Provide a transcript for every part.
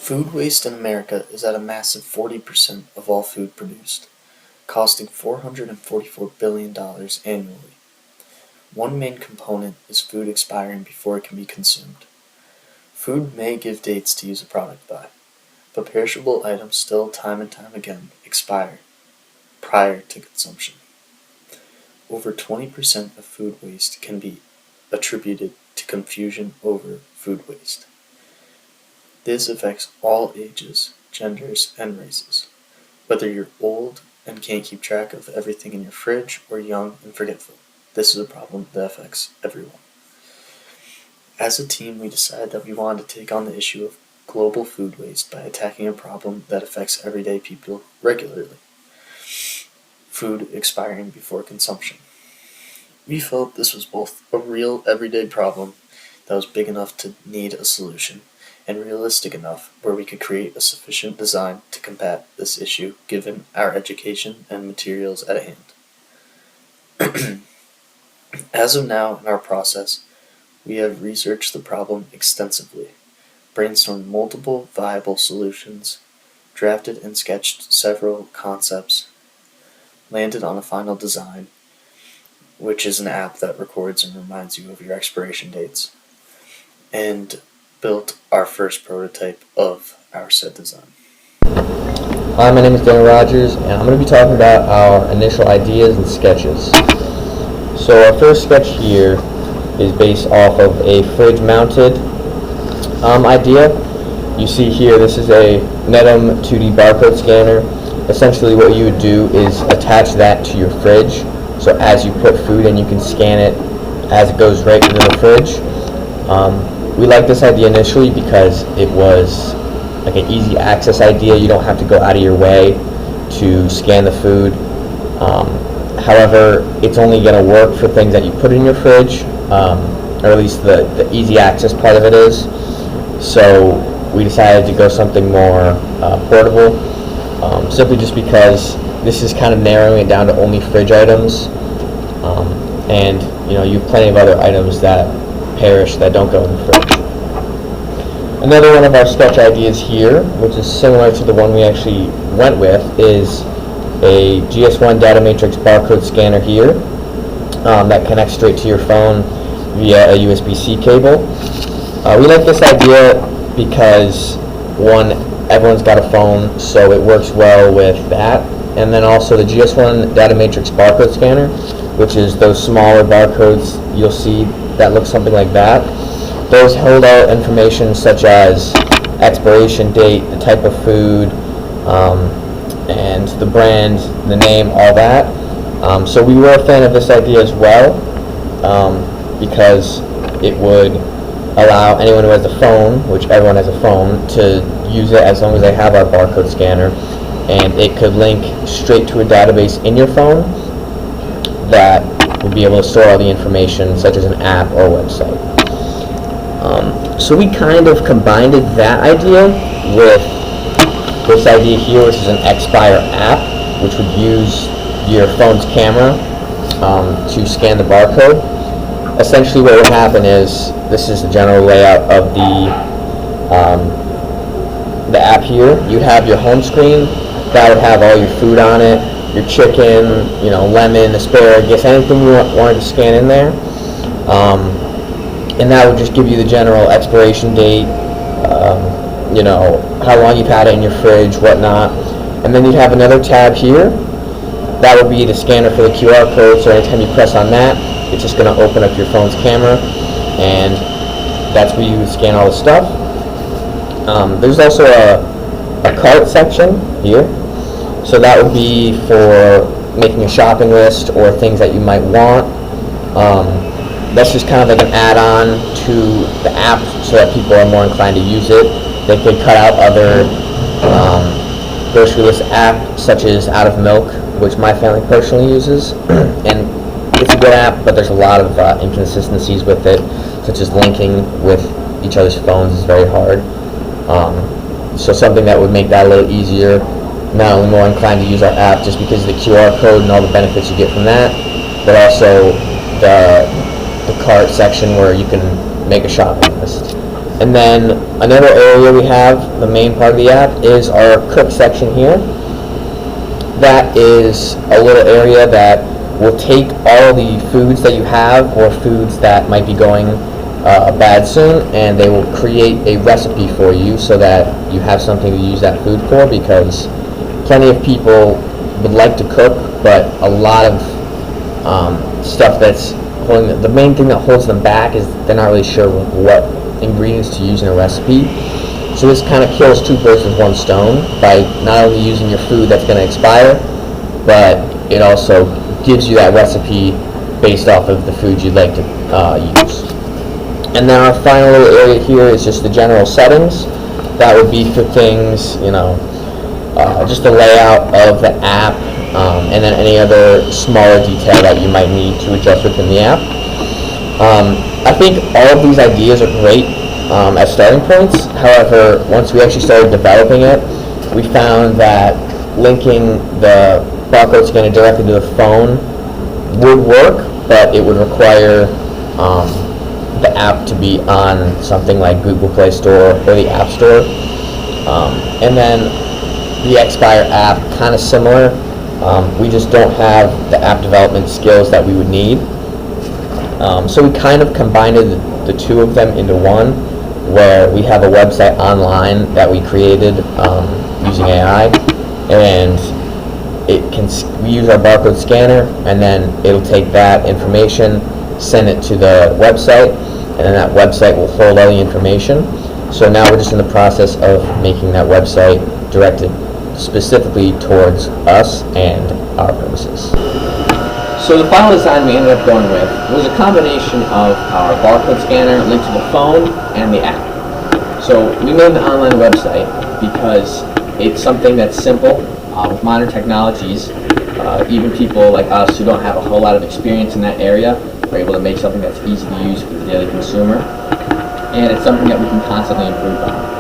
Food waste in America is at a massive 40% of all food produced, costing $444 billion annually. One main component is food expiring before it can be consumed. Food may give dates to use a product by, but perishable items still time and time again expire prior to consumption. Over 20% of food waste can be attributed to confusion over food waste. This affects all ages, genders, and races. Whether you're old and can't keep track of everything in your fridge or young and forgetful, this is a problem that affects everyone. As a team, we decided that we wanted to take on the issue of global food waste by attacking a problem that affects everyday people regularly: food expiring before consumption. We felt this was both a real everyday problem that was big enough to need a solution, and realistic enough where we could create a sufficient design to combat this issue given our education and materials at hand. As of now in our process, we have researched the problem extensively, brainstormed multiple viable solutions, drafted and sketched several concepts, landed on a final design, which is an app that records and reminds you of your expiration dates, and built our first prototype of our said design. Hi, my name is Daniel Rogers, and I'm going to be talking about our initial ideas and sketches. So our first sketch here is based off of a fridge-mounted idea. You see here, this is a Netum 2D barcode scanner. Essentially what you would do is attach that to your fridge, so as you put food in, you can scan it as it goes right into the fridge. We liked this idea initially because it was like an easy access idea. You don't have to go out of your way to scan the food. However, it's only going to work for things that you put in your fridge, or at least the easy access part of it is. So we decided to go something more portable, simply just because this is kind of narrowing it down to only fridge items, and you have plenty of other items that perish that don't go in the fridge. Another one of our sketch ideas here, which is similar to the one we actually went with, is a GS1 data matrix barcode scanner here that connects straight to your phone via a USB-C cable. We like this idea because, one, everyone's got a phone, so it works well with that, and then also the GS1 data matrix barcode scanner, which is those smaller barcodes you'll see that look something like that. Those hold out information such as expiration date, the type of food, and the brand, the name, all that. So we were a fan of this idea as well, because it would allow anyone who has a phone, which everyone has a phone, to use it as long as they have our barcode scanner, and it could link straight to a database in your phone that would be able to store all the information, such as an app or website. So we kind of combined that idea with this idea here, which is an Expire app, which would use your phone's camera to scan the barcode. Essentially what would happen is, this is the general layout of the app here. You'd have your home screen that would have all your food on it, your chicken, lemon, asparagus, anything you wanted to scan in there. And that would just give you the general expiration date, how long you've had it in your fridge, whatnot. And then you'd have another tab here. That would be the scanner for the QR code, so anytime you press on that, it's just going to open up your phone's camera, and that's where you scan all the stuff. There's also a cart section here. So that would be for making a shopping list or things that you might want. That's just kind of like an add-on to the app so that people are more inclined to use it. They could cut out other grocery list apps, such as Out of Milk, which my family personally uses. And it's a good app, but there's a lot of inconsistencies with it, such as linking with each other's phones is very hard. So something that would make that a little easier, not only more inclined to use our app just because of the QR code and all the benefits you get from that, but also the cart section where you can make a shopping list. And then another area we have, the main part of the app, is our cook section here. That is a little area that will take all the foods that you have or foods that might be going bad soon, and they will create a recipe for you so that you have something to use that food for, because plenty of people would like to cook, but a lot of stuff that's holding the main thing that holds them back is they're not really sure what ingredients to use in a recipe. So this kind of kills two birds with one stone by not only using your food that's going to expire, but it also gives you that recipe based off of the food you'd like to use. And then our final little area here is just the general settings. That would be for things, just the layout of the app, and then any other smaller detail that you might need to adjust within the app. I think all of these ideas are great as starting points. However, once we actually started developing it, we found that linking the barcode scanner directly to the phone would work, but it would require the app to be on something like Google Play Store or the App Store. And then the Expire app, kind of similar. We just don't have the app development skills that we would need. So we kind of combined the two of them into one, where we have a website online that we created using AI, and we use our barcode scanner, and then it'll take that information, send it to the website, and then that website will hold all the information. So now we're just in the process of making that website directed specifically towards us and our purposes. So the final design we ended up going with was a combination of our barcode scanner linked to the phone and the app. So we made an online website because it's something that's simple with modern technologies. Even people like us who don't have a whole lot of experience in that area are able to make something that's easy to use for the daily consumer. And it's something that we can constantly improve on.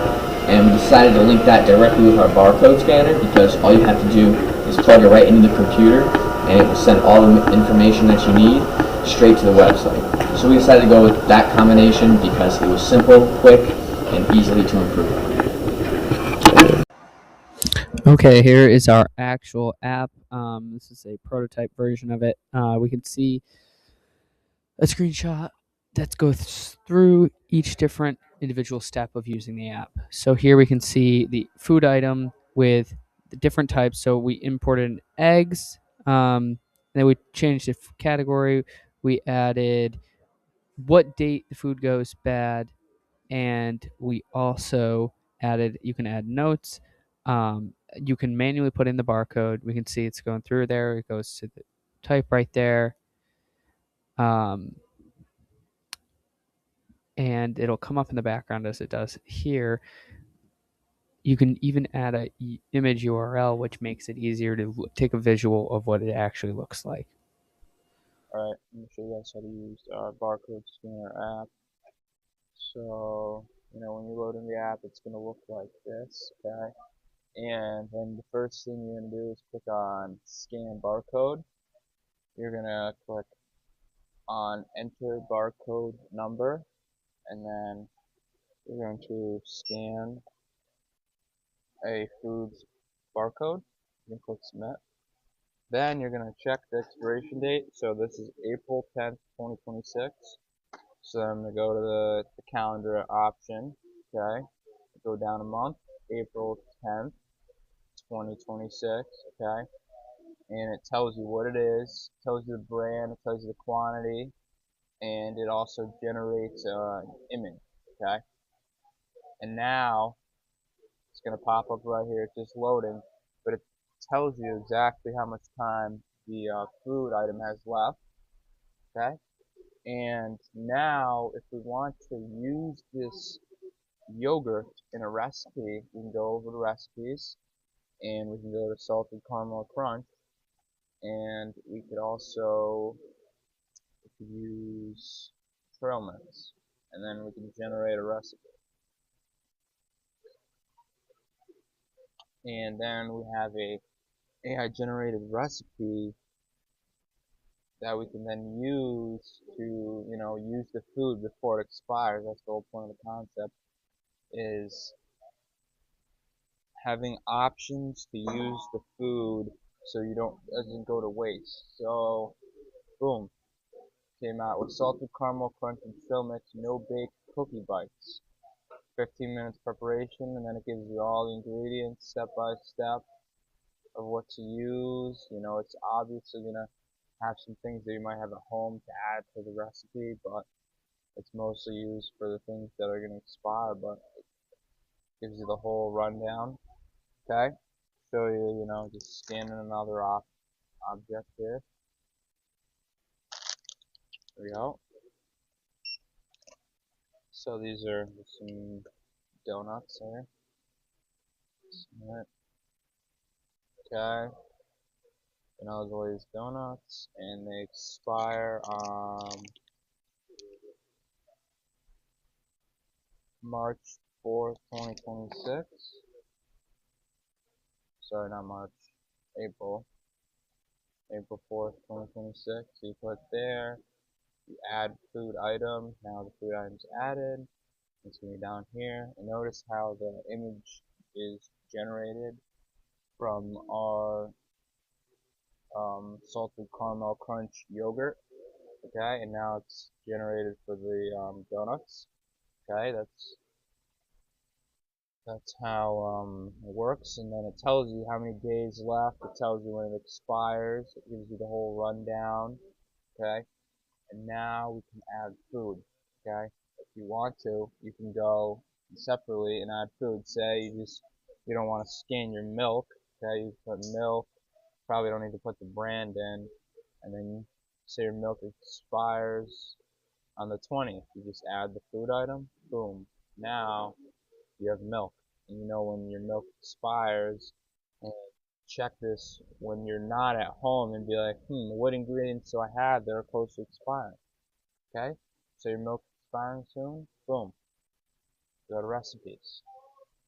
And we decided to link that directly with our barcode scanner, because all you have to do is plug it right into the computer, and it will send all the information that you need straight to the website. So we decided to go with that combination because it was simple, quick, and easily to improve on. Okay, here is our actual app. This is a prototype version of it. We can see a screenshot that goes through each different individual step of using the app. So here we can see the food item with the different types. So we imported eggs, then we changed the category. We added what date the food goes bad, and we also added, you can add notes. You can manually put in the barcode. We can see it's going through there. It goes to the type right there. And it'll come up in the background as it does here. You can even add a image URL, which makes it easier to take a visual of what it actually looks like. Alright, let me show you guys how to use our barcode scanner app. So, when you load in the app, it's going to look like this, okay? And then the first thing you're going to do is click on Scan Barcode. You're going to click on Enter Barcode Number, and then you're going to scan a food's barcode. You can click Submit. Then you're going to check the expiration date. So this is April 10th, 2026. So I'm going to go to the calendar option, okay? Go down a month, April 10th, 2026, okay? And it tells you what it is, tells you the brand, it tells you the quantity, and it also generates an image, okay? And now it's going to pop up right here, it's just loading, but it tells you exactly how much time the food item has left, okay? And now, if we want to use this yogurt in a recipe, we can go over to recipes, and we can go to salted caramel crunch, and we could also use trail mix, and then we can generate a recipe. And then we have a AI generated recipe that we can then use to, use the food before it expires. That's the whole point of the concept. is having options to use the food so doesn't go to waste. So, boom, came out with salted caramel crunch and trail mix, no bake cookie bites. 15 minutes preparation, and then it gives you all the ingredients step by step of what to use. It's obviously gonna have some things that you might have at home to add to the recipe, but it's mostly used for the things that are gonna expire, but it gives you the whole rundown. Okay? Show you, just scanning another object here. There we go. So these are some donuts here. Okay. These donuts, and they expire on March 4th, 2026. Sorry, not March. April 4th, 2026. So you put there, you add food item. Now the food item's added. It's going to be down here. And notice how the image is generated from our salted caramel crunch yogurt. Okay, and now it's generated for the donuts. Okay, that's how it works. And then it tells you how many days left. It tells you when it expires. It gives you the whole rundown. Okay, and now we can add food. Okay, if you want to, you can go separately and add food. Say you don't want to scan your milk. Okay, you put milk. Probably don't need to put the brand in, and then say your milk expires on the 20th. You just add the food item. Boom. Now you have milk, and when your milk expires, and check this when you're not at home and be like, what ingredients do I have that are close to expiring? Okay, so your milk expiring soon. Boom. Go to recipes.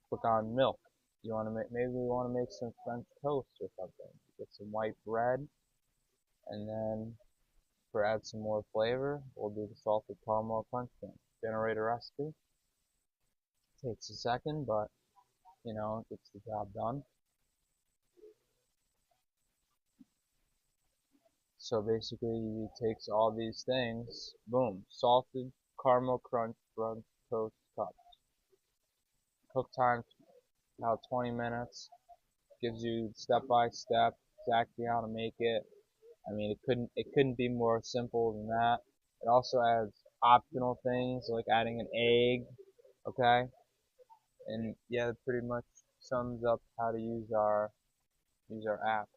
Click on milk. You want to maybe we want to make some French toast or something. Get some white bread, and then add some more flavor, we'll do the salted caramel crunch thing. Generate a recipe. Takes a second, but it gets the job done. So basically, it takes all these things, boom, salted caramel crunch toast cups. Cook time about 20 minutes. Gives you step by step exactly how to make it. I mean, it couldn't be more simple than that. It also adds optional things like adding an egg. Okay, and yeah, it pretty much sums up how to use our app.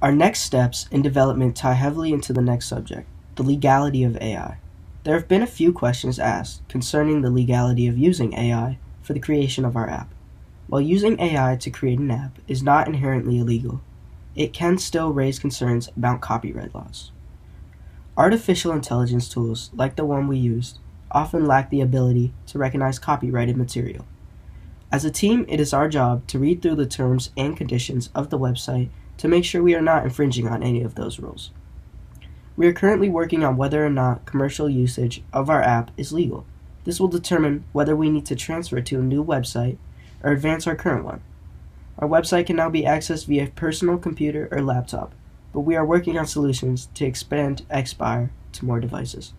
Our next steps in development tie heavily into the next subject, the legality of AI. There have been a few questions asked concerning the legality of using AI for the creation of our app. While using AI to create an app is not inherently illegal, it can still raise concerns about copyright laws. Artificial intelligence tools, like the one we used, often lack the ability to recognize copyrighted material. As a team, it is our job to read through the terms and conditions of the website to make sure we are not infringing on any of those rules. We are currently working on whether or not commercial usage of our app is legal. This will determine whether we need to transfer to a new website or advance our current one. Our website can now be accessed via personal computer or laptop, but we are working on solutions to expand Xpire to more devices.